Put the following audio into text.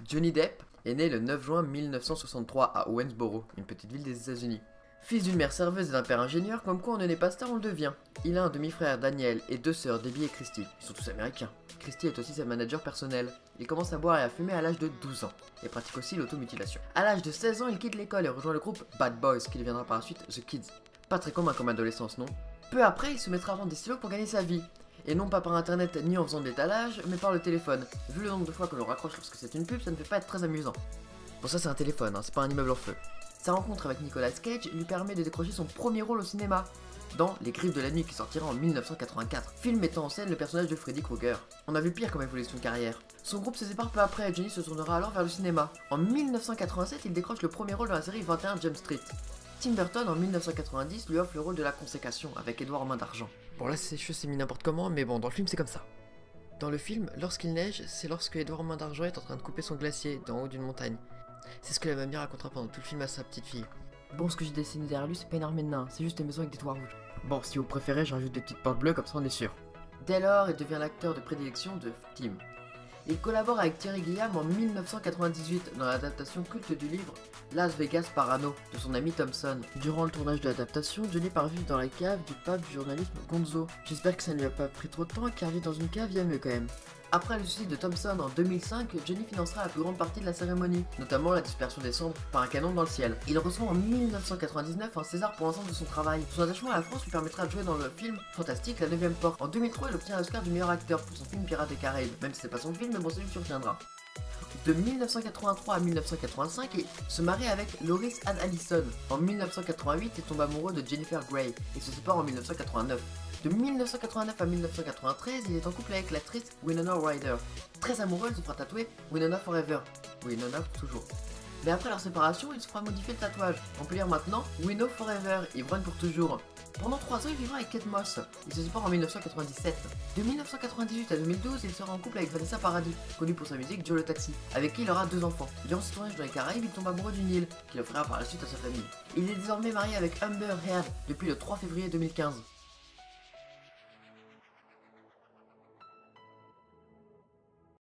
Johnny Depp est né le 9 juin 1963 à Owensboro, une petite ville des États-Unis. Fils d'une mère serveuse et d'un père ingénieur, comme quoi on ne naît pas star, on le devient. Il a un demi-frère Daniel et deux sœurs Debbie et Christy. Ils sont tous américains. Christy est aussi sa manager personnelle. Il commence à boire et à fumer à l'âge de 12 ans et pratique aussi l'automutilation. À l'âge de 16 ans, il quitte l'école et rejoint le groupe Bad Boys qui deviendra par la suite The Kids. Pas très commun comme adolescence, non? Peu après, il se mettra à vendre des stylos pour gagner sa vie. Et non pas par internet ni en faisant de l'étalage, mais par le téléphone. Vu le nombre de fois que l'on raccroche lorsque c'est une pub, ça ne fait pas être très amusant. Bon, ça c'est un téléphone, hein, c'est pas un immeuble en feu. Sa rencontre avec Nicolas Cage lui permet de décrocher son premier rôle au cinéma, dans Les Griffes de la Nuit qui sortira en 1984, film mettant en scène le personnage de Freddy Krueger. On a vu pire comme évolue son carrière. Son groupe se sépare peu après et Johnny se tournera alors vers le cinéma. En 1987, il décroche le premier rôle dans la série 21 Jump Street. Tim Burton en 1990 lui offre le rôle de la consécration avec Edouard en main d'argent. Bon là ses cheveux c'est mis n'importe comment, mais bon dans le film c'est comme ça. Dans le film, lorsqu'il neige, c'est lorsque Edouard en main d'argent est en train de couper son glacier d'en haut d'une montagne. C'est ce que la mamie racontera pendant tout le film à sa petite fille. Bon, ce que j'ai dessiné derrière lui, c'est pas une armée de nains, c'est juste des maisons avec des toits rouges. Bon, si vous préférez, je rajoute des petites portes bleues, comme ça on est sûr. Dès lors, il devient l'acteur de prédilection de Tim. Il collabore avec Terry Gilliam en 1998 dans l'adaptation culte du livre Las Vegas Parano de son ami Thompson. Durant le tournage de l'adaptation, Johnny part vivre dans la cave du pape du journalisme Gonzo. J'espère que ça ne lui a pas pris trop de temps car vivre dans une cave, il y a mieux quand même. Après le suicide de Thompson en 2005, Johnny financera la plus grande partie de la cérémonie, notamment la dispersion des cendres par un canon dans le ciel. Il reçoit en 1999 un César pour l'ensemble de son travail. Son attachement à la France lui permettra de jouer dans le film fantastique La 9ème Porte. En 2003, il obtient l'Oscar du meilleur acteur pour son film Pirates des Caraïbes, même si c'est pas son film, mais bon, ça lui surviendra. De 1983 à 1985, il se marie avec Loris Ann Allison. En 1988, il tombe amoureux de Jennifer Grey et se sépare en 1989. De 1989 à 1993, il est en couple avec l'actrice Winona Ryder. Très amoureux, il se fera tatouer Winona Forever. Winona toujours. Mais après leur séparation, il se fera modifier le tatouage. On peut lire maintenant Winona Forever, ivrogne pour toujours. Pendant 3 ans, il vivra avec Kate Moss. Il se sépare en 1997. De 1998 à 2012, il sera en couple avec Vanessa Paradis, connue pour sa musique Joe le Taxi, avec qui il aura 2 enfants. Durant ce tournage dans les Caraïbes, il tombe amoureux d'une île, qu'il offrira par la suite à sa famille. Il est désormais marié avec Amber Heard depuis le 3 février 2015.